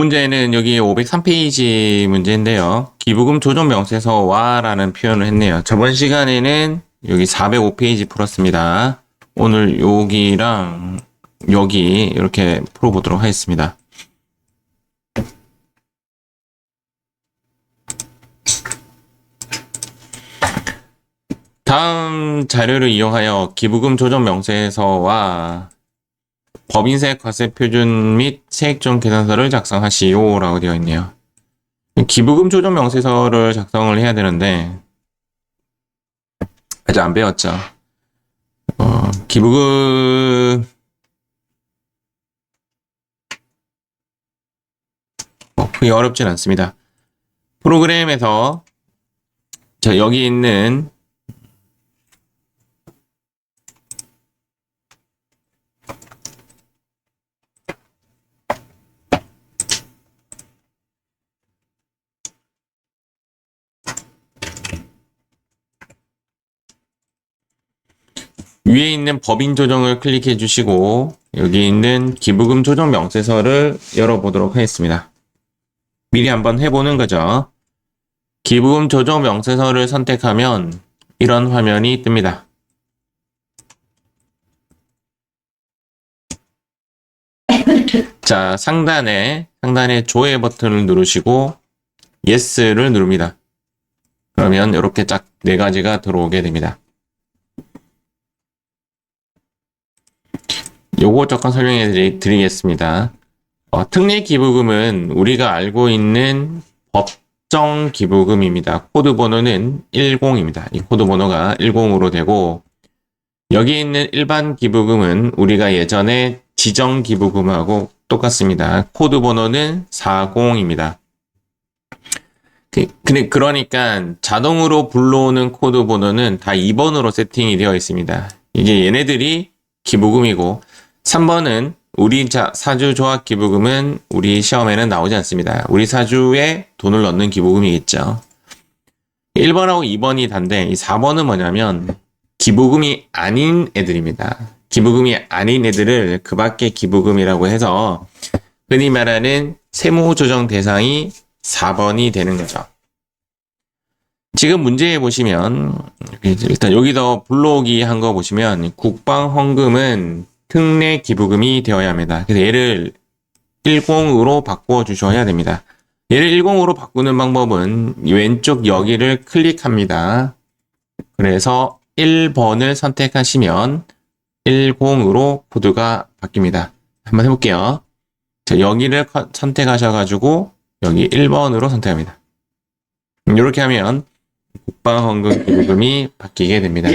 문제는 여기 503페이지 문제인데요. 기부금 조정 명세서와 라는 표현을 했네요. 저번 시간에는 여기 405페이지 풀었습니다. 오늘 여기랑 여기 이렇게 풀어보도록 하겠습니다. 다음 자료를 이용하여 기부금 조정 명세서와 법인세 과세 표준 및 세액종 계산서를 작성하시오 라고 되어 있네요. 기부금 조정 명세서를 작성을 해야 되는데 아직 안 배웠죠. 기부금 그게 어렵진 않습니다. 프로그램에서 여기 있는 위에 있는 법인 조정을 클릭해 주시고 여기 있는 기부금 조정 명세서를 열어보도록 하겠습니다. 미리 한번 해보는 거죠. 기부금 조정 명세서를 선택하면 이런 화면이 뜹니다. 자, 상단에 조회 버튼을 누르시고 Yes를 누릅니다. 그러면 이렇게 쫙 네 가지가 들어오게 됩니다. 요거 조금 설명해 드리겠습니다. 특례 기부금은 우리가 알고 있는 법정 기부금입니다. 코드 번호는 10입니다. 이 코드 번호가 10으로 되고 여기 있는 일반 기부금은 우리가 예전에 지정 기부금하고 똑같습니다. 코드 번호는 40입니다. 그러니까 자동으로 불러오는 코드 번호는 다 2번으로 세팅이 되어 있습니다. 이게 얘네들이 기부금이고 3번은 우리 사주 조합 기부금은 우리 시험에는 나오지 않습니다. 우리 사주에 돈을 넣는 기부금이겠죠. 1번하고 2번이 단데 이 4번은 뭐냐면 기부금이 아닌 애들입니다. 기부금이 아닌 애들을 그 밖에 기부금이라고 해서 흔히 말하는 세무조정 대상이 4번이 되는 거죠. 지금 문제에 보시면 일단 여기서 불러오기 한 거 보시면 국방헌금은 특례 기부금이 되어야 합니다. 그래서 얘를 10으로 바꿔 주셔야 됩니다. 얘를 10으로 바꾸는 방법은 왼쪽 여기를 클릭합니다. 그래서 1번을 선택하시면 10으로 코드가 바뀝니다. 한번 해볼게요. 자, 여기를 선택하셔가지고 여기 1번으로 선택합니다. 이렇게 하면 국방헌금 기부금이 바뀌게 됩니다.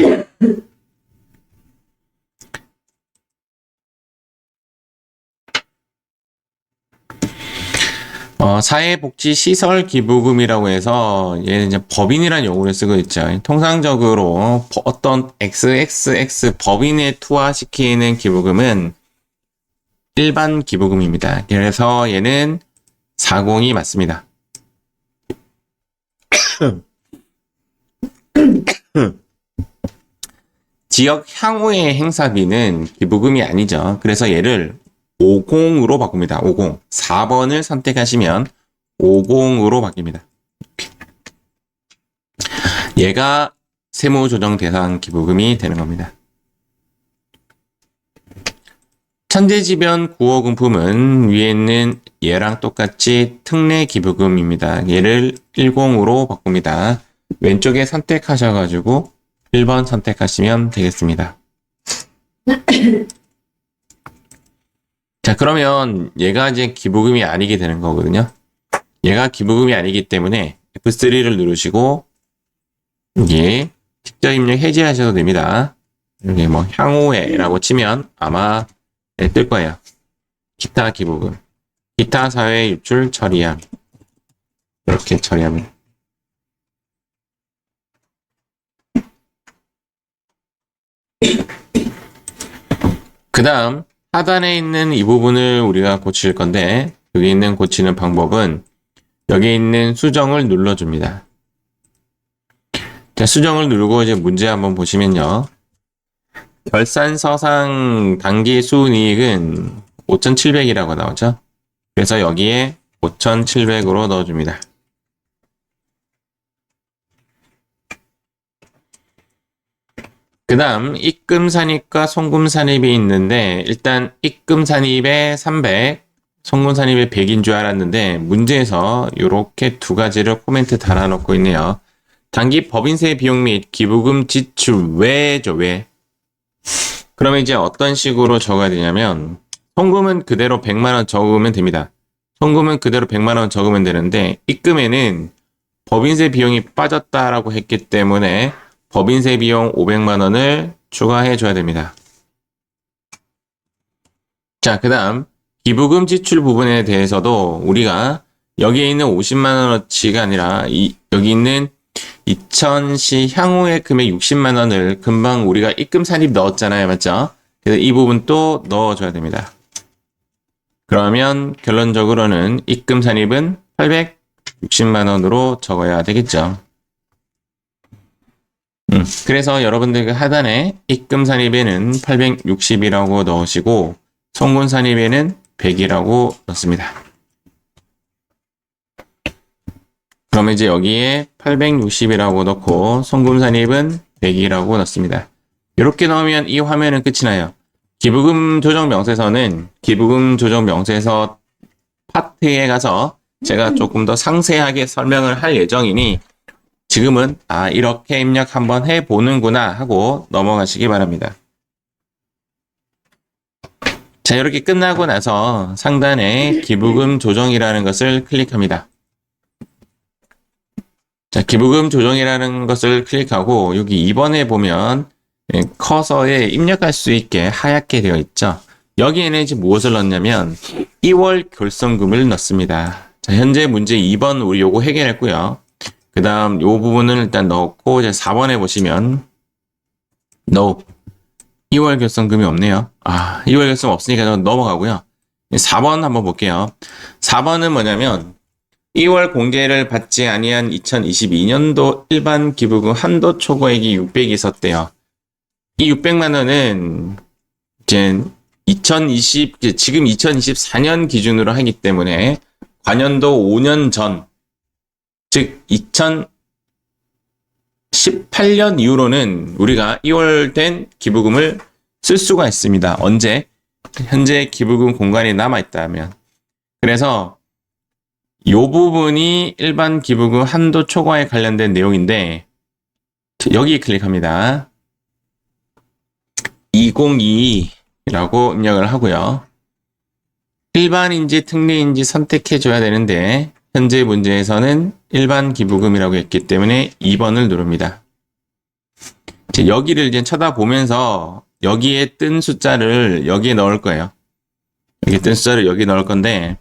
사회복지시설 기부금이라고 해서 얘는 이제 법인이라는 용어를 쓰고 있죠. 통상적으로 어떤 XXX 법인에 투하시키는 기부금은 일반 기부금입니다. 그래서 얘는 40이 맞습니다. 지역 향후의 행사비는 기부금이 아니죠. 그래서 얘를 50으로 바꿉니다. 50. 4번을 선택하시면 50으로 바뀝니다. 얘가 세무조정 대상 기부금이 되는 겁니다. 천재지변 구호금품은 위에 있는 얘랑 똑같이 특례 기부금입니다. 얘를 10으로 바꿉니다. 왼쪽에 선택하셔가지고 1번 선택하시면 되겠습니다. 자, 그러면 얘가 이제 기부금이 아니게 되는 거거든요. 얘가 기부금이 아니기 때문에 F3를 누르시고 여기 직접 입력 해제하셔도 됩니다. 여기 뭐 향후에라고 치면 아마 뜰 거예요. 기타 기부금, 기타 사회 유출 처리함 이렇게 처리합니다. 그 다음 하단에 있는 이 부분을 우리가 고칠 건데 여기 있는 고치는 방법은 여기 있는 수정을 눌러줍니다. 자, 수정을 누르고 이제 문제 한번 보시면요. 결산서상 당기 순이익은 5,700이라고 나오죠. 그래서 여기에 5,700으로 넣어줍니다. 그 다음 입금산입과 송금산입이 있는데 일단 입금산입에 300, 송금산입에 100인 줄 알았는데 문제에서 이렇게 두 가지를 코멘트 달아놓고 있네요. 단기 법인세 비용 및 기부금 지출 외죠, 외. 그러면 이제 어떤 식으로 적어야 되냐면 송금은 그대로 100만원 적으면 됩니다. 송금은 그대로 100만원 적으면 되는데 입금에는 법인세 비용이 빠졌다라고 했기 때문에 법인세 비용 500만원을 추가해 줘야 됩니다. 자, 그 다음 기부금 지출 부분에 대해서도 우리가 여기에 있는 50만원어치가 아니라 여기 있는 2000시 향후의 금액 60만원을 금방 우리가 입금 산입 넣었잖아요. 맞죠? 그래서 이 부분 또 넣어줘야 됩니다. 그러면 결론적으로는 입금 산입은 860만원으로 적어야 되겠죠. 그래서 여러분들 그 하단에 입금 산입에는 860이라고 넣으시고 송금 산입에는 100이라고 넣습니다. 그러면 이제 여기에 860이라고 넣고 송금 산입은 100이라고 넣습니다. 이렇게 넣으면 이 화면은 끝이 나요. 기부금 조정 명세서는 기부금 조정 명세서 파트에 가서 제가 조금 더 상세하게 설명을 할 예정이니 지금은 이렇게 입력 한번 해보는구나 하고 넘어가시기 바랍니다. 자, 이렇게 끝나고 나서 상단에 기부금 조정이라는 것을 클릭합니다. 자, 기부금 조정이라는 것을 클릭하고 여기 2번에 보면 커서에 입력할 수 있게 하얗게 되어 있죠. 여기에는 이제 무엇을 넣냐면 2월 결성금을 넣습니다. 자, 현재 문제 2번 우리 요거 해결했고요. 그 다음 요 부분을 일단 넣었고 이제 4번에 보시면 No. 2월 결성금이 없네요. 2월 결성 없으니까 넘어가고요. 4번 한번 볼게요. 4번은 뭐냐면 2월 공제를 받지 아니한 2022년도 일반 기부금 한도 초과액이 600이 있었대요. 이 600만 원은 이제 지금 2024년 기준으로 하기 때문에 관연도 5년 전, 즉 2018년 이후로는 우리가 2월 된 기부금을 쓸 수가 있습니다. 언제? 현재 기부금 공간이 남아있다면. 그래서 이 부분이 일반 기부금 한도 초과에 관련된 내용인데 여기 클릭합니다. 2022라고 입력을 하고요. 일반인지 특례인지 선택해줘야 되는데 현재 문제에서는 일반 기부금이라고 했기 때문에 2번을 누릅니다. 여기를 이제 쳐다보면서 여기에 뜬 숫자를 여기에 넣을 거예요. 여기 뜬 숫자를 여기 넣을 건데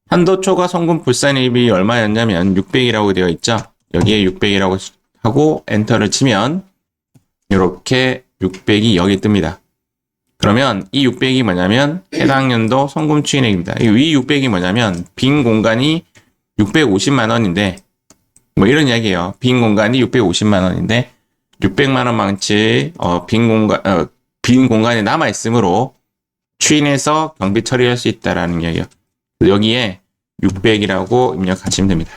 한도 초과 송금 불산입이 얼마였냐면 600이라고 되어 있죠. 여기에 600이라고 하고 엔터를 치면 이렇게 600이 여기 뜹니다. 그러면 이 600이 뭐냐면 해당 연도 송금 추인액입니다. 이 위 600이 뭐냐면 빈 공간이 650만 원인데 뭐 이런 이야기예요. 빈 공간이 650만 원인데 600만 원망치 빈 공간이 남아 있으므로 추인해서 경비 처리할 수 있다라는 이야기예요. 여기에 600이라고 입력하시면 됩니다.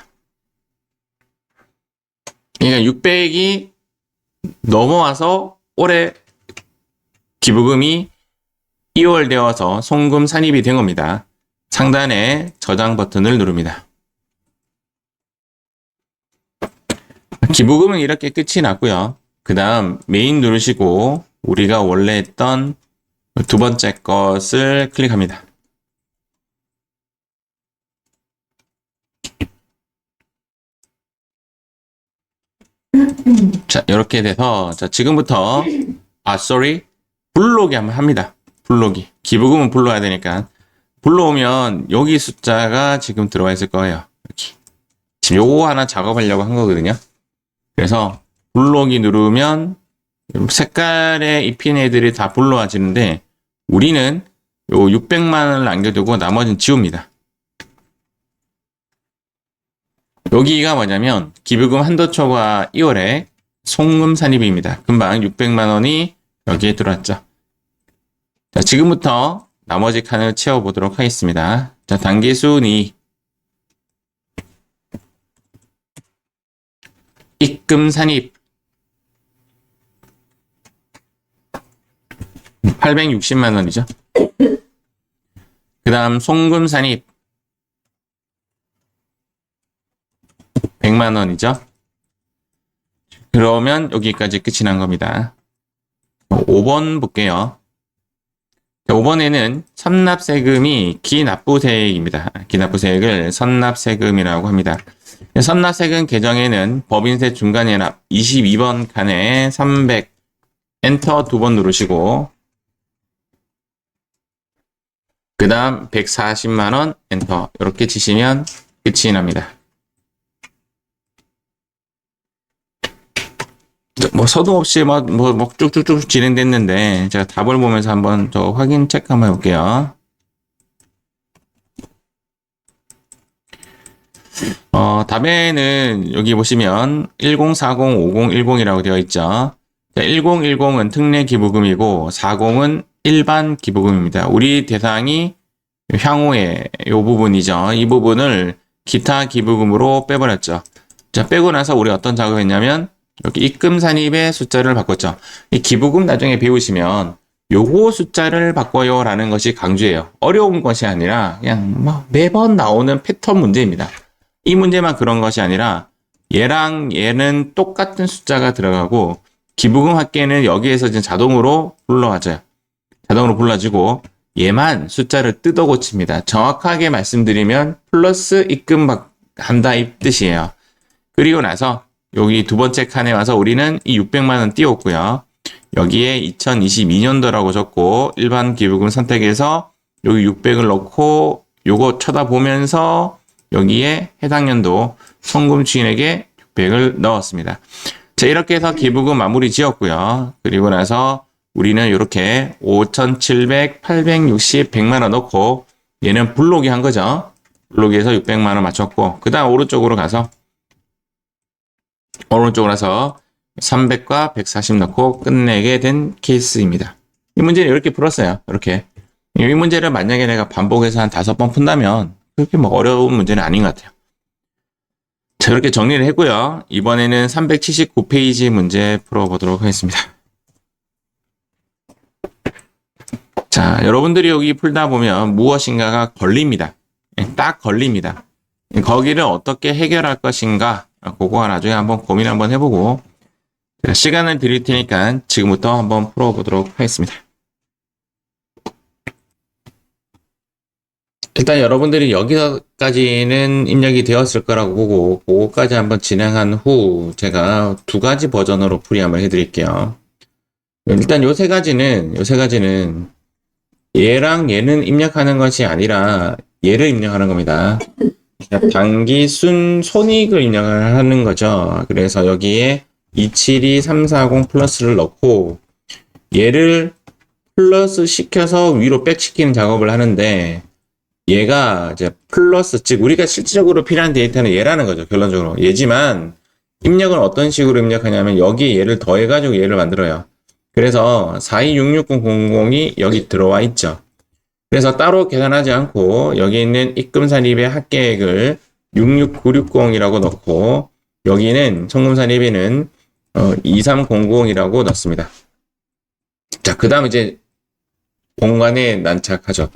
그러니까 600이 넘어와서 올해 기부금이 2월 되어서 송금 산입이 된 겁니다. 상단에 저장 버튼을 누릅니다. 기부금은 이렇게 끝이 났고요. 그 다음 메인 누르시고 우리가 원래 했던 두 번째 것을 클릭합니다. 자, 이렇게 돼서 자, 지금부터 불러오기 한번 합니다. 불러오기. 기부금은 불러야 되니까 불러오면 여기 숫자가 지금 들어와 있을 거예요. 이렇게. 지금 요거 하나 작업하려고 한 거거든요. 그래서 불러오기 누르면 색깔에 입힌 애들이 다 불러와지는데 우리는 요 600만 원을 남겨두고 나머지는 지웁니다. 여기가 뭐냐면 기부금 한도 초과 2월에 송금 산입입니다. 금방 600만 원이 여기에 들어왔죠. 자, 지금부터 나머지 칸을 채워보도록 하겠습니다. 자, 단기 순위 입금 산입 860만 원이죠. 그 다음 송금 산입 100만 원이죠. 그러면 여기까지 끝이 난 겁니다. 5번 볼게요. 5번에는 선납세금이 기납부세액입니다. 기납부세액을 선납세금이라고 합니다. 선납세금 계정에는 법인세 중간연합 22번 칸에 300 엔터 2번 누르시고 그 다음 140만원 엔터 이렇게 치시면 끝이 납니다. 뭐 서두 없이 뭐 쭉쭉쭉 진행됐는데 제가 답을 보면서 한번 저 확인 체크 한번 해볼게요. 답에는 여기 보시면 1040, 5010이라고 되어 있죠. 1010은 특례 기부금이고 40은 일반 기부금입니다. 우리 대상이 향후에 이 부분이죠. 이 부분을 기타 기부금으로 빼버렸죠. 자, 빼고 나서 우리 어떤 작업을 했냐면 여기 입금 산입의 숫자를 바꿨죠. 이 기부금 나중에 배우시면 요거 숫자를 바꿔요 라는 것이 강조예요. 어려운 것이 아니라 그냥 뭐 매번 나오는 패턴 문제입니다. 이 문제만 그런 것이 아니라 얘랑 얘는 똑같은 숫자가 들어가고 기부금 합계는 여기에서 이제 자동으로 불러와져요. 자동으로 불러지고 얘만 숫자를 뜯어 고칩니다. 정확하게 말씀드리면 플러스 입금 한다 이 뜻이에요. 그리고 나서 여기 두 번째 칸에 와서 우리는 이 600만 원 띄웠고요. 여기에 2022년도라고 적고 일반 기부금 선택해서 여기 600을 넣고 요거 쳐다보면서 여기에 해당 연도 송금 주인에게 600을 넣었습니다. 자, 이렇게 해서 기부금 마무리 지었고요. 그리고 나서 우리는 이렇게 5,700, 860, 100만 원 넣고 얘는 불로기 한 거죠. 불로기에서 600만 원 맞췄고 그 다음 오른쪽으로 가서 300과 140 넣고 끝내게 된 케이스입니다. 이 문제는 이렇게 풀었어요. 이렇게. 이 문제를 만약에 내가 반복해서 한 5번 푼다면 그렇게 뭐 어려운 문제는 아닌 것 같아요. 자, 이렇게 정리를 했고요. 이번에는 379페이지 문제 풀어보도록 하겠습니다. 자, 여러분들이 여기 풀다 보면 무엇인가가 걸립니다. 딱 걸립니다. 거기를 어떻게 해결할 것인가 그거 나중에 한번 고민 한번 해보고 시간을 드릴 테니까 지금부터 한번 풀어보도록 하겠습니다. 일단 여러분들이 여기까지는 입력이 되었을 거라고 보고 그거까지 한번 진행한 후 제가 2가지 버전으로 풀이 한번 해드릴게요. 일단 요 세 가지는 얘랑 얘는 입력하는 것이 아니라 얘를 입력하는 겁니다. 단기 손익을 입력을 하는 거죠. 그래서 여기에 272,340 플러스를 넣고 얘를 플러스 시켜서 위로 백시키는 작업을 하는데 얘가 이제 플러스, 즉 우리가 실질적으로 필요한 데이터는 얘라는 거죠. 결론적으로 얘지만 입력은 어떤 식으로 입력하냐면 여기에 얘를 더해가지고 얘를 만들어요. 그래서 426600이 여기 들어와 있죠. 그래서 따로 계산하지 않고 여기 있는 입금산입의 합계액을 66960이라고 넣고 여기는 송금산입에는 23090이라고 넣습니다. 자, 그 다음 이제 공간에 난착하죠.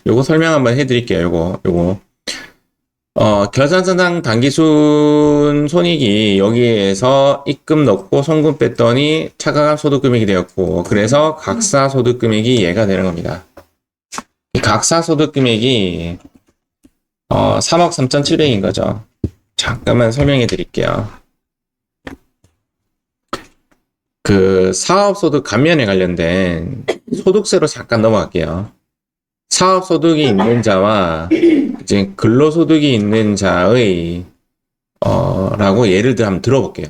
요거 설명 한번 해드릴게요. 요거. 결산서상 단기순 손익이 여기에서 입금 넣고 송금 뺐더니 차가감 소득금액이 되었고 그래서 각사 소득금액이 얘가 되는 겁니다. 이 각사 소득금액이 3억 3,700인 거죠. 잠깐만 설명해 드릴게요. 그 사업소득 감면에 관련된 소득세로 잠깐 넘어갈게요. 사업소득이 있는 자와 이제 근로소득이 있는 자의 라고 예를 들어 한번 들어볼게요.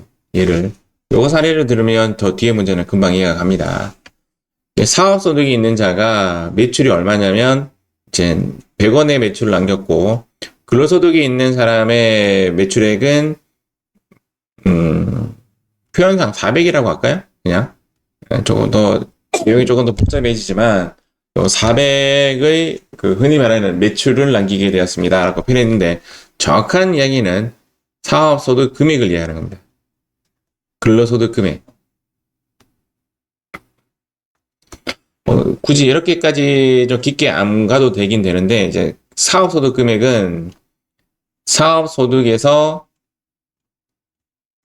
요거 사례를 들으면 저 뒤에 문제는 금방 이해가 갑니다. 사업소득이 있는 자가 매출이 얼마냐면 이제 100원의 매출을 남겼고 근로소득이 있는 사람의 매출액은 표현상 400이라고 할까요? 그냥 조금 더 내용이 조금 더 복잡해지지만 400의 그 흔히 말하는 매출을 남기게 되었습니다 라고 표현했는데 정확한 이야기는 사업소득 금액을 이해하는 겁니다. 근로소득 금액. 굳이 이렇게까지 좀 깊게 안 가도 되긴 되는데, 이제 사업소득 금액은 사업소득에서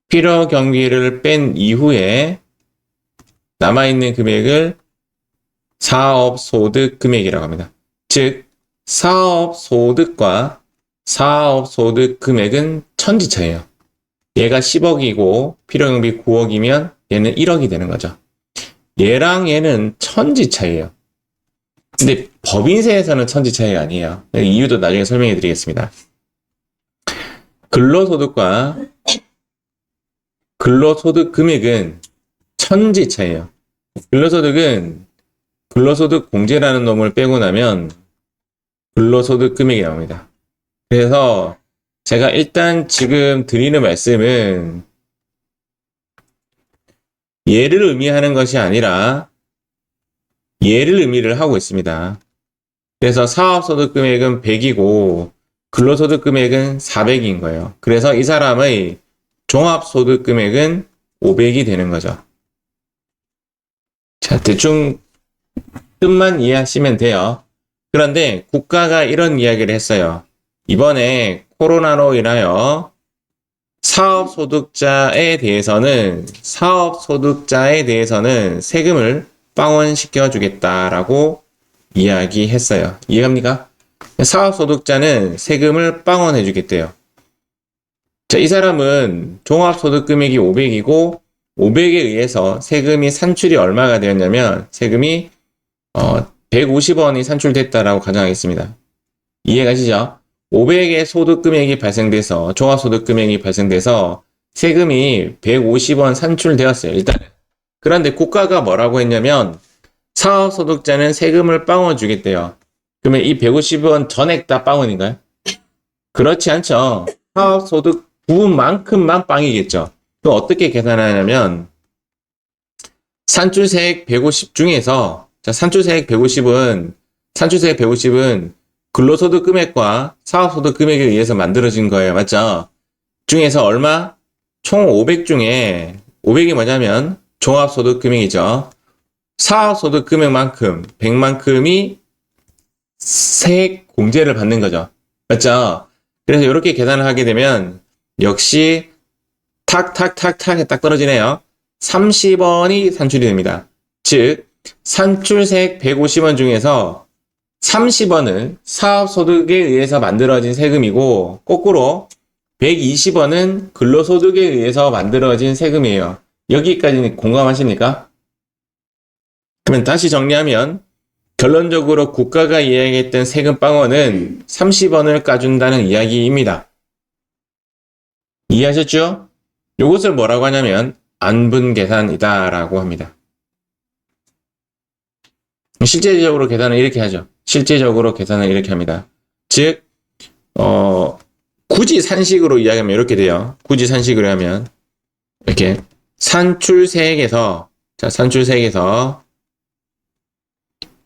필요 경비를 뺀 이후에 남아있는 금액을 사업소득 금액이라고 합니다. 즉, 사업소득과 사업소득 금액은 천지차예요. 얘가 10억이고 필요경비 9억이면 얘는 1억이 되는 거죠. 얘랑 얘는 천지차예요. 근데 법인세에서는 천지차이가 아니에요. 이유도 나중에 설명해 드리겠습니다. 근로소득과 근로소득 금액은 천지차예요. 근로소득은 근로소득 공제라는 놈을 빼고 나면 근로소득 금액이 나옵니다. 그래서 제가 일단 지금 드리는 말씀은 얘를 의미하는 것이 아니라 얘를 의미를 하고 있습니다. 그래서 사업소득 금액은 100이고 근로소득 금액은 400인 거예요. 그래서 이 사람의 종합소득 금액은 500이 되는 거죠. 자, 대충 뜻만 이해하시면 돼요. 그런데 국가가 이런 이야기를 했어요. 이번에 코로나로 인하여 사업소득자에 대해서는 세금을 빵원시켜 주겠다라고 이야기했어요. 이해갑니까? 사업소득자는 세금을 빵원해 주겠대요. 자, 이 사람은 종합소득 금액이 500이고 500에 의해서 세금이 산출이 얼마가 되었냐면 세금이 150원이 산출됐다라고 가정하겠습니다. 이해가시죠? 500의 소득 금액이 발생돼서 종합소득 금액이 발생돼서 세금이 150원 산출되었어요. 일단은. 그런데 국가가 뭐라고 했냐면 사업소득자는 세금을 빵원 주겠대요. 그러면 이 150원 전액 다 빵원인가요? 그렇지 않죠. 사업소득 부분만큼만 빵이겠죠. 그럼 어떻게 계산하냐면 산출세액 150 중에서 자, 산출세액 150은 근로소득 금액과 사업소득 금액에 의해서 만들어진 거예요. 맞죠? 중에서 얼마? 총 500 중에 500이 뭐냐면 종합소득 금액이죠. 사업소득 금액만큼 100만큼이 세액 공제를 받는 거죠. 맞죠? 그래서 이렇게 계산을 하게 되면 역시 탁탁탁탁 딱 떨어지네요. 30원이 산출이 됩니다. 즉 산출세액 150원 중에서 30원은 사업소득에 의해서 만들어진 세금이고 거꾸로 120원은 근로소득에 의해서 만들어진 세금이에요. 여기까지는 공감하십니까? 그러면 다시 정리하면 결론적으로 국가가 이야기했던 세금 빵원은 30원을 까준다는 이야기입니다. 이해하셨죠? 이것을 뭐라고 하냐면 안분계산이다 라고 합니다. 실제적으로 계산을 이렇게 하죠. 실제적으로 계산을 이렇게 합니다. 즉 굳이 산식으로 이야기하면 이렇게 돼요. 굳이 산식으로 하면 이렇게 산출세액에서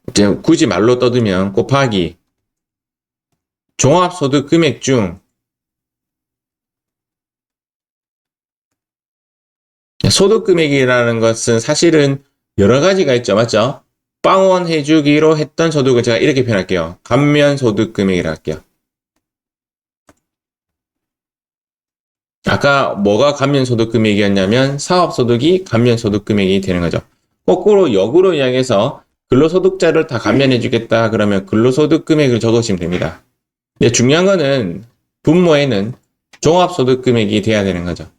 이제 굳이 말로 떠들면 곱하기 종합소득 금액 중 소득 금액이라는 것은 사실은 여러 가지가 있죠. 맞죠? 빵원 해주기로 했던 소득을 제가 이렇게 표현할게요. 감면소득 금액이라 할게요. 아까 뭐가 감면소득 금액이었냐면 사업소득이 감면소득 금액이 되는 거죠. 거꾸로 역으로 이야기해서 근로소득자를 다 감면해주겠다 그러면 근로소득 금액을 적으시면 됩니다. 근데 중요한 거는 분모에는 종합소득 금액이 돼야 되는 거죠.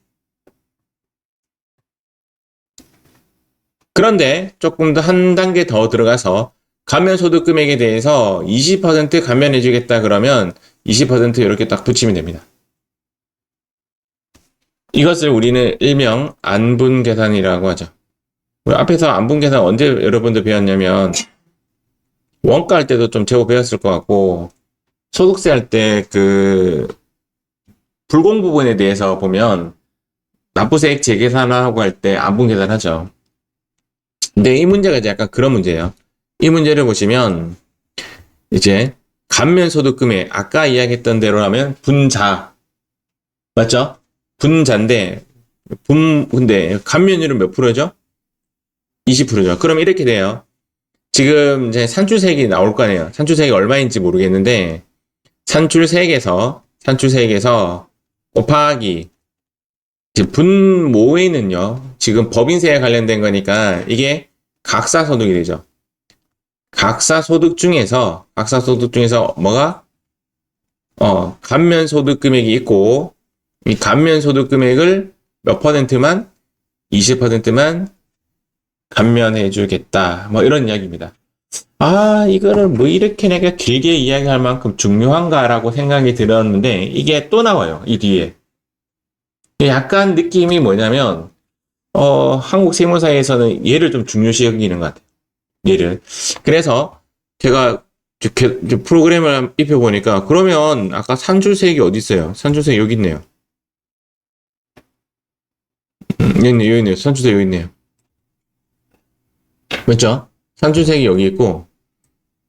그런데 조금 더 한 단계 더 들어가서 감면소득 금액에 대해서 20% 감면해주겠다 그러면 20% 이렇게 딱 붙이면 됩니다. 이것을 우리는 일명 안분계산이라고 하죠. 앞에서 안분계산 언제 여러분들 배웠냐면 원가 할 때도 좀 제법 배웠을 것 같고 소득세 할 때 그 불공 부분에 대해서 보면 납부세액 재계산하고 할 때 안분계산 하죠. 근데 이 문제가 이제 약간 그런 문제예요. 이 문제를 보시면 이제 감면소득 금액 아까 이야기했던 대로 하면 분자 맞죠? 분자인데 근데 감면율은 몇 프로죠? 20%죠. 그럼 이렇게 돼요. 지금 이제 산출세액이 나올 거 아니에요. 산출세액이 얼마인지 모르겠는데, 산출세액에서 곱하기, 이제 분모에는요, 지금 법인세에 관련된 거니까 이게 각사소득이 되죠. 각사소득 중에서 뭐가? 감면소득 금액이 있고, 이 감면소득 금액을 몇 퍼센트만? 20%만 감면해 주겠다. 뭐 이런 이야기입니다. 아, 이거를 뭐 이렇게 내가 길게 이야기할 만큼 중요한가라고 생각이 들었는데, 이게 또 나와요. 이 뒤에. 약간 느낌이 뭐냐면, 한국 세무사에서는 얘를 좀 중요시 여기는 것 같아요. 얘를. 그래서 제가 이렇게 프로그램을 입혀보니까, 그러면 아까 산출세액이 어디 있어요? 산출세액 여기 있네요. 여기 있네요. 산출세액 여기 있네요. 맞죠? 산출세액이 여기 있고,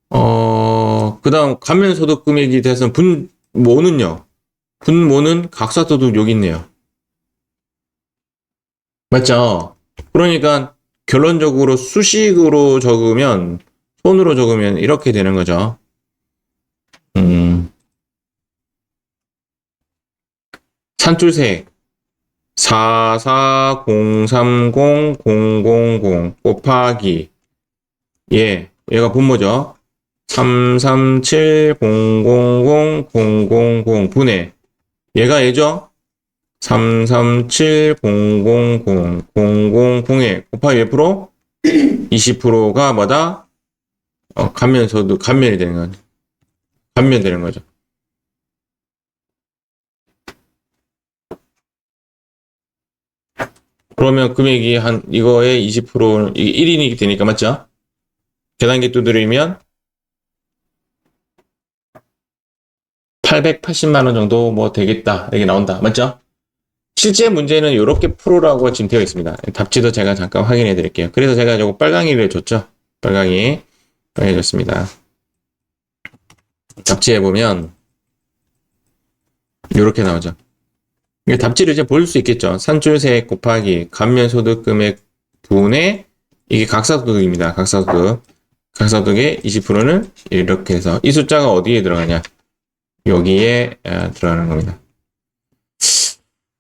그 다음 감면소득 금액이 돼서 분모는요. 분모는 각사소득 여기 있네요. 맞죠? 그러니까 결론적으로 수식으로 적으면, 손으로 적으면 이렇게 되는 거죠. 산출세액 4403000 곱하기 얘가 분모죠. 337000 분의 얘가 얘죠. 337000에 곱하기 몇 프로? 20%가 뭐다? 감면이 되는 거죠. 감면되는 거죠. 그러면 금액이 이거의 20%, 이게 1인이 되니까, 맞죠? 계단기 두드리면 880만원 정도 뭐 되겠다. 이렇게 나온다. 맞죠? 실제 문제는 이렇게 풀으라고 지금 되어 있습니다. 답지도 제가 잠깐 확인해 드릴게요. 그래서 제가 저거 빨강이를 줬죠. 빨강이 줬습니다. 답지에 보면 이렇게 나오죠. 답지를 이제 볼 수 있겠죠. 산출세액 곱하기 감면소득 금액 분의 이게 각사소득입니다. 각사소득의 20%는 이렇게 해서 이 숫자가 어디에 들어가냐? 여기에 들어가는 겁니다.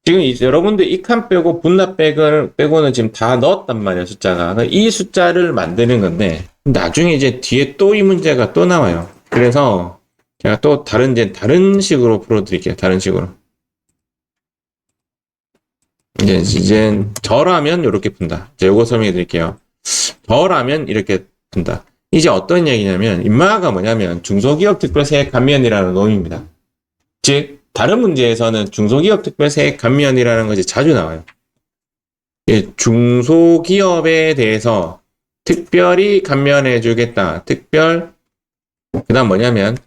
지금 여러분들 이 칸 빼고 분납 빼고는 지금 다 넣었단 말이에요. 숫자가. 이 숫자를 만드는 건데 나중에 이제 뒤에 또 이 문제가 또 나와요. 그래서 제가 또 다른 식으로 풀어드릴게요. 다른 식으로. 이제 절하면 이렇게 푼다. 자, 요거 설명해 드릴게요. 절하면 이렇게 푼다. 이제 어떤 얘기냐면 인마가 뭐냐면 중소기업 특별세액 감면이라는 놈입니다. 즉 다른 문제에서는 중소기업 특별세액 감면이라는 것이 자주 나와요. 중소기업에 대해서 특별히 감면해 주겠다. 그 다음 뭐냐면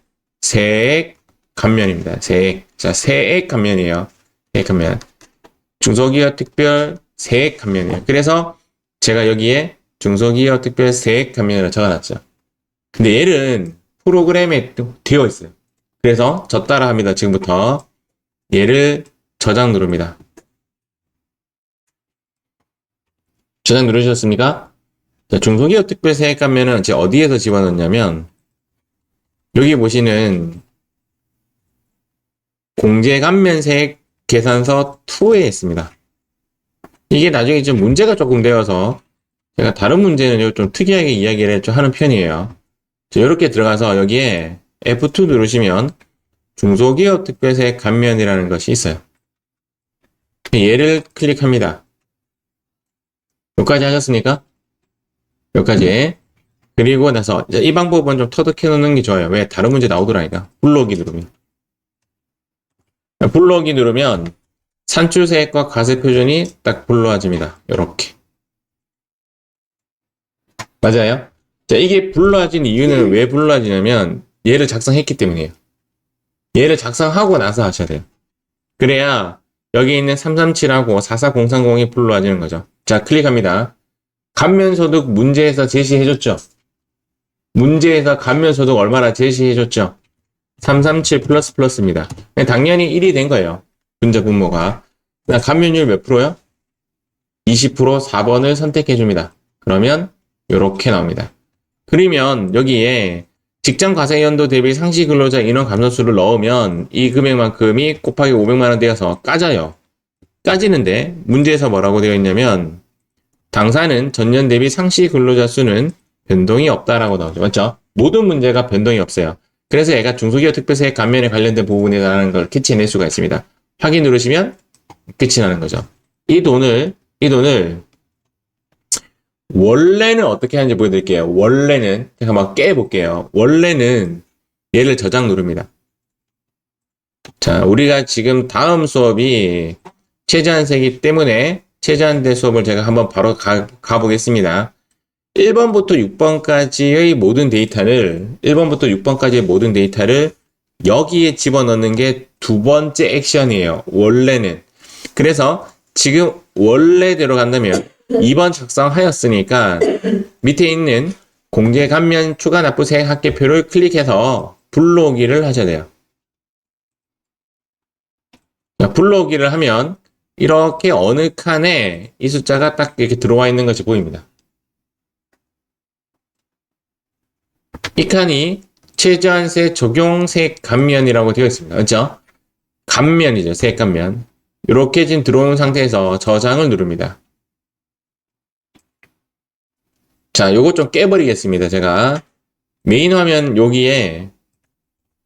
세액 감면입니다. 자, 세액 감면이에요. 세액 감면. 중소기업 특별 세액 감면이에요. 그래서 제가 여기에 중소기업 특별 세액 감면을 적어놨죠. 근데 얘는 프로그램에 되어 있어요. 그래서 저 따라 합니다. 지금부터 얘를 저장 누릅니다. 저장 누르셨습니까? 자, 중소기업 특별 세액 감면은 제가 어디에서 집어넣냐면 여기 보시는 공제감면세액 계산서 2에 있습니다. 이게 나중에 좀 문제가 조금 되어서 제가 다른 문제는 좀 특이하게 이야기를 좀 하는 편이에요. 이렇게 들어가서 여기에 F2 누르시면 중소기업 특별세액 감면이라는 것이 있어요. 얘를 클릭합니다. 여기까지 하셨습니까? 여기까지. 그리고 나서 이 방법은 좀 터득해 놓는 게 좋아요. 왜? 다른 문제 나오더라니까. 불러오기 누르면. 불러오기 누르면 산출세액과 과세표준이 딱 불러와집니다. 이렇게. 맞아요? 자, 이게 불러와진 이유는 왜 불러와지냐면 얘를 작성했기 때문이에요. 얘를 작성하고 나서 하셔야 돼요. 그래야 여기 있는 337하고 44030이 불러와지는 거죠. 자, 클릭합니다. 감면소득 문제에서 제시해줬죠. 문제에서 감면소득 얼마나 제시해줬죠. 337 플러스입니다. 당연히 1이 된 거예요. 분자 분모가. 감면율 몇 프로요? 20% 4번을 선택해 줍니다. 그러면 이렇게 나옵니다. 그러면 여기에 직장 과세연도 대비 상시 근로자 인원 감소수를 넣으면 이 금액만큼이 곱하기 500만 원 되어서 까져요. 까지는데 문제에서 뭐라고 되어 있냐면 당사는 전년 대비 상시 근로자 수는 변동이 없다라고 나오죠. 맞죠? 모든 문제가 변동이 없어요. 그래서 얘가 중소기업 특별세 감면에 관련된 부분이라는 걸 캐치해낼 수가 있습니다. 확인 누르시면 끝이 나는 거죠. 이 돈을 원래는 어떻게 하는지 보여드릴게요. 원래는 제가 한번 깨볼게요. 원래는 얘를 저장 누릅니다. 자, 우리가 지금 다음 수업이 최저한세이기 때문에 최저한대 수업을 제가 한번 바로 가보겠습니다. 1번부터 6번까지의 모든 데이터를 1번부터 6번까지의 모든 데이터를 여기에 집어넣는 게 두 번째 액션이에요. 원래는. 그래서 지금 원래대로 간다면 2번 작성하였으니까 밑에 있는 공제 감면 추가 납부세 합계표를 클릭해서 불러오기를 하셔야 돼요. 불러오기를 하면 이렇게 어느 칸에 이 숫자가 딱 이렇게 들어와 있는 것이 보입니다. 이 칸이 최저한세 적용 세액 감면이라고 되어 있습니다. 그렇죠? 감면이죠. 세액 감면. 이렇게 지금 들어온 상태에서 저장을 누릅니다. 자, 요거 좀 깨버리겠습니다. 제가 메인 화면 여기에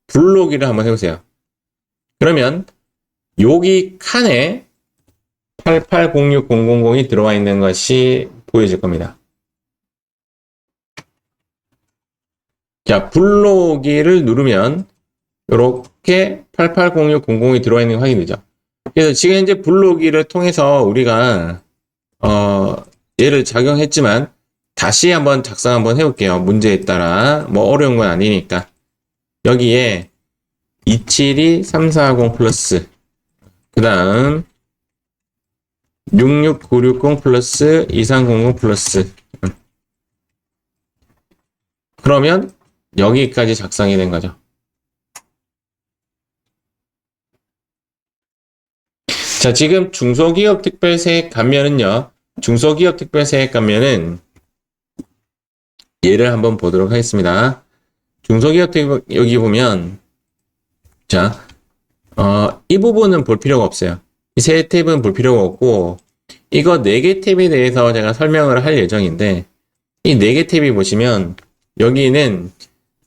불러오기를 한번 해보세요. 그러면 여기 칸에 8806000이 들어와 있는 것이 보여질 겁니다. 자, 불러오기를 누르면 이렇게 880600이 들어와 있는 거 확인되죠. 그래서 지금 현재 불러오기를 통해서 우리가 얘를 작용했지만 다시 한번 작성 한번 해볼게요. 문제에 따라 뭐 어려운 건 아니니까 여기에 272340 플러스 그 다음 66960 플러스 2300 플러스 그러면 여기까지 작성이 된 거죠. 자, 지금 중소기업 특별세액 감면은요. 중소기업 특별세액 감면은 얘를 한번 보도록 하겠습니다. 중소기업 여기 보면 자, 이 부분은 볼 필요가 없어요. 이 세 탭은 볼 필요가 없고 이거 4개 탭에 대해서 제가 설명을 할 예정인데 이 4개 탭이 보시면 여기는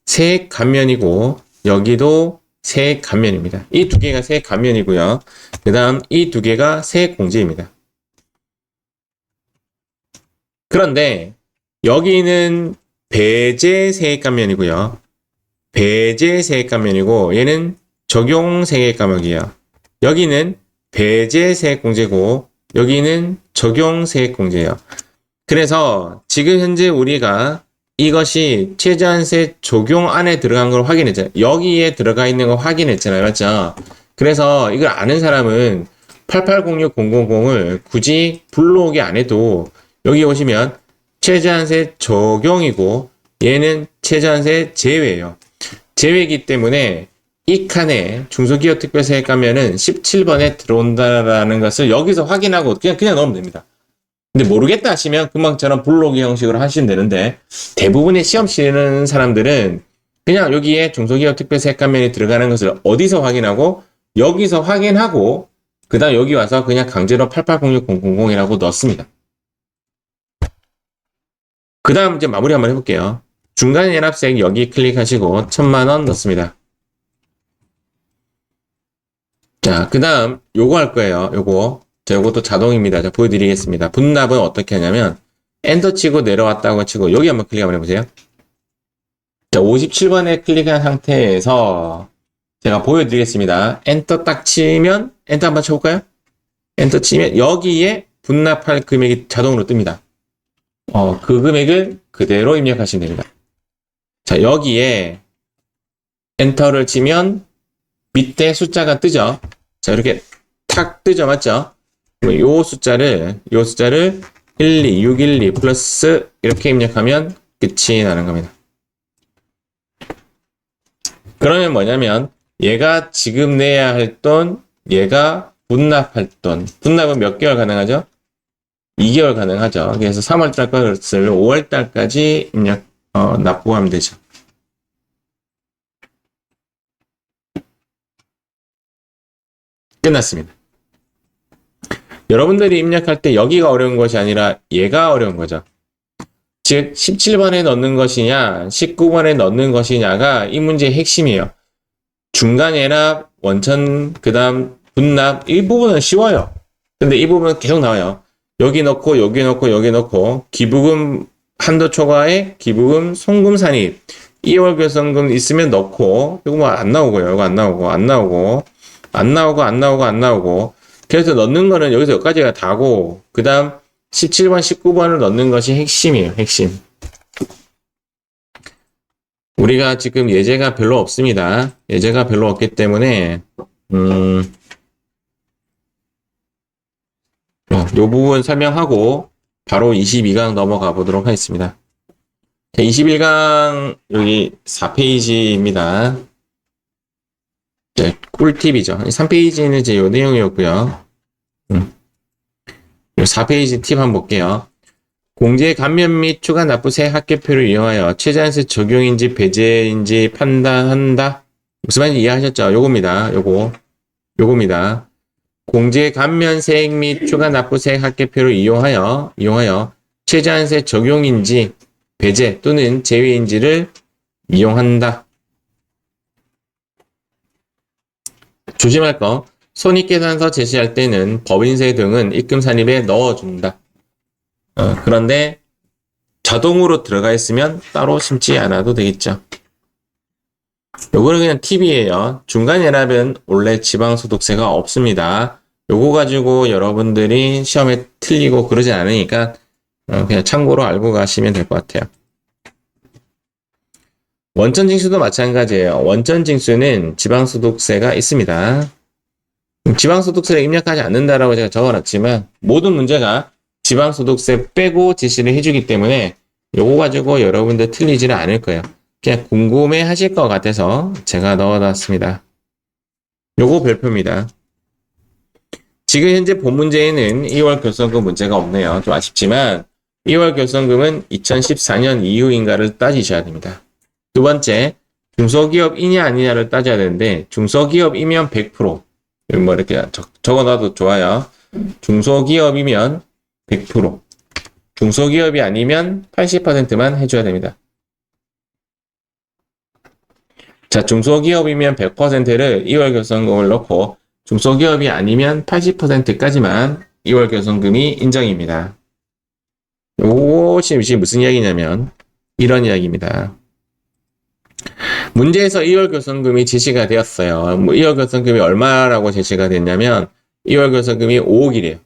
세액 감면이고 여기도 세액 감면입니다. 이 두 개가 세액 감면이고요. 그 다음 이 두 개가 세액 공제입니다. 그런데 여기는 배제 세액 감면이고요. 배제 세액 감면이고 얘는 적용 세액 감면이에요. 여기는 배제 세액 공제고 여기는 적용 세액 공제예요. 그래서 지금 현재 우리가 이것이 최저한세 적용 안에 들어간 걸 확인했잖아요. 여기에 들어가 있는 거 확인했잖아요. 맞죠? 그래서 이걸 아는 사람은 8806000을 굳이 불러오기 안 해도 여기 오시면 최저한세 적용이고 얘는 최저한세 제외예요. 제외이기 때문에 이 칸에 중소기업 특별세액 가면은 17번에 들어온다라는 것을 여기서 확인하고 그냥 넣으면 됩니다. 근데 모르겠다 하시면 금방처럼 불러오기 형식으로 하시면 되는데 대부분의 시험 치는 사람들은 그냥 여기에 중소기업 특별세액 감면이 들어가는 것을 어디서 확인하고 여기서 확인하고 그 다음 여기 와서 그냥 강제로 8806000이라고 넣습니다. 그 다음 이제 마무리 한번 해볼게요. 중간 연합세액 여기 클릭하시고 1000만원 넣습니다. 자, 그 다음 요거 할 거예요. 요것도 자동입니다. 자, 보여드리겠습니다. 분납은 어떻게 하냐면 엔터 치고 내려왔다고 치고 여기 한번 클릭 한번 해보세요. 자, 57번에 클릭한 상태에서 제가 보여드리겠습니다. 엔터 딱 치면 엔터 한번 쳐볼까요? 엔터 치면 여기에 분납할 금액이 자동으로 뜹니다. 그 금액을 그대로 입력하시면 됩니다. 자, 여기에 엔터를 치면 밑에 숫자가 뜨죠. 자, 이렇게 탁 뜨죠. 맞죠? 요 숫자를 12612 플러스 이렇게 입력하면 끝이 나는 겁니다. 그러면 뭐냐면 얘가 지금 내야 할 돈, 얘가 분납할 돈. 분납은 몇 개월 가능하죠? 2개월 가능하죠. 그래서 3월달 것을 5월달까지 납부하면 되죠. 끝났습니다. 여러분들이 입력할 때 여기가 어려운 것이 아니라 얘가 어려운 거죠. 즉 17번에 넣는 것이냐 19번에 넣는 것이냐가 이 문제의 핵심이에요. 중간 예납, 원천, 그 다음 분납 이 부분은 쉬워요. 근데 이 부분은 계속 나와요. 여기 넣고 여기 넣고 여기 넣고 기부금 한도 초과에 기부금 송금 산입 2월 결손금 있으면 넣고 이거 뭐 안 나오고요. 이거 안 나오고 안 나오고 안 나오고 안 나오고 안 나오고 그래서 넣는 거는 여기서 여기까지가 다고 그 다음 17번 19번을 넣는 것이 핵심이에요. 핵심. 우리가 지금 예제가 별로 없습니다. 예제가 별로 없기 때문에 요 부분 설명하고 바로 22강 넘어가 보도록 하겠습니다. 21강 여기 4페이지입니다. 꿀팁이죠. 3페이지는 이제 요 내용이었고요. 4페이지 팁 한번 볼게요. 공제 감면 및 추가 납부세 합계표를 이용하여 최저한세 적용인지 배제인지 판단한다. 무슨 말인지 이해하셨죠? 요겁니다. 요겁니다. 공제 감면 세액 및 추가 납부세 합계표를 이용하여 최저한세 적용인지 배제 또는 제외인지를 이용한다. 조심할 거. 손익계산서 제시할 때는 법인세 등은 입금 산입에 넣어준다. 그런데 자동으로 들어가 있으면 따로 심지 않아도 되겠죠. 요거는 그냥 팁이에요. 중간 예납은 원래 지방소득세가 없습니다. 요거 가지고 여러분들이 시험에 틀리고 그러진 않으니까 그냥 참고로 알고 가시면 될 것 같아요. 원천징수도 마찬가지예요. 원천징수는 지방소득세가 있습니다. 지방소득세를 입력하지 않는다라고 제가 적어놨지만 모든 문제가 지방소득세 빼고 제시를 해주기 때문에 요거 가지고 여러분들 틀리지는 않을 거예요. 그냥 궁금해 하실 것 같아서 제가 넣어놨습니다. 요거 별표입니다. 지금 현재 본 문제에는 2월 결손금 문제가 없네요. 좀 아쉽지만 2월 결손금은 2014년 이후인가를 따지셔야 됩니다. 두 번째, 중소기업이냐 아니냐를 따져야 되는데 중소기업이면 100%. 여기 뭐 이렇게 적어놔도 좋아요. 중소기업이면 100%. 중소기업이 아니면 80%만 해줘야 됩니다. 자, 중소기업이면 100%를 2월 결손금을 넣고 중소기업이 아니면 80%까지만 2월 결손금이 인정입니다. 이것이 무슨 이야기냐면 이런 이야기입니다. 문제에서 2월 결손금이 제시가 되었어요. 2월 결손금이 얼마라고 제시가 됐냐면 2월 결손금이 5억이래요.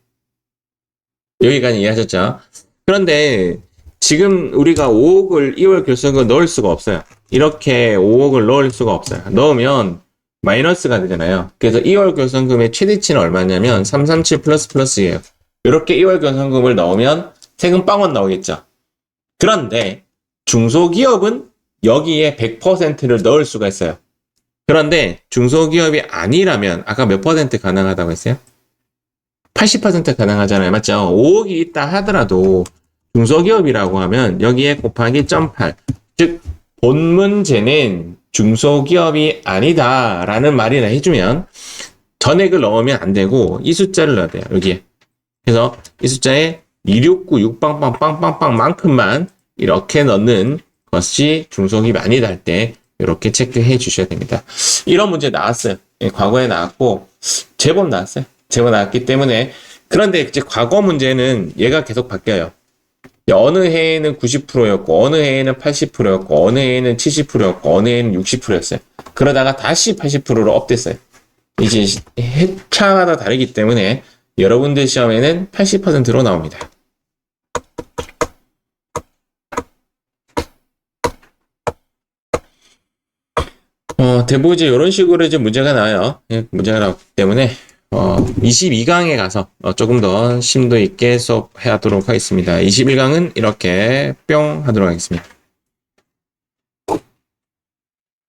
여기까지 이해하셨죠? 그런데 지금 우리가 5억을 2월 결손금을 넣을 수가 없어요. 이렇게 5억을 넣을 수가 없어요. 넣으면 마이너스가 되잖아요. 그래서 2월 결손금의 최대치는 얼마냐면 337 플러스예요. 이렇게 2월 결손금을 넣으면 세금 빵원 나오겠죠. 그런데 중소기업은 여기에 100%를 넣을 수가 있어요. 그런데 중소기업이 아니라면 아까 몇 퍼센트 가능하다고 했어요? 80% 가능하잖아요. 맞죠? 5억이 있다 하더라도 중소기업이라고 하면 여기에 곱하기 0.8. 즉 본 문제는 중소기업이 아니다 라는 말이나 해주면 전액을 넣으면 안 되고 이 숫자를 넣어야 돼요. 여기에. 그래서 이 숫자에 2696빵빵빵빵빵 만큼만 이렇게 넣는 것이 중소기업이 아니다 할 때 이렇게 체크해 주셔야 됩니다. 이런 문제 나왔어요. 과거에 나왔고 제법 나왔어요. 제법 나왔기 때문에 그런데 이제 과거 문제는 얘가 계속 바뀌어요. 어느 해에는 90%였고 어느 해에는 80%였고 어느 해에는 70%였고 어느 해에는 60%였어요. 그러다가 다시 80%로 업됐어요. 이제 해차마다 다르기 때문에 여러분들 시험에는 80%로 나옵니다. 대부분 이제 이런 식으로 이제 문제가 나와요. 문제가 나오기 때문에 22강에 가서 조금 더 심도 있게 수업하도록 하겠습니다. 21강은 이렇게 뿅 하도록 하겠습니다.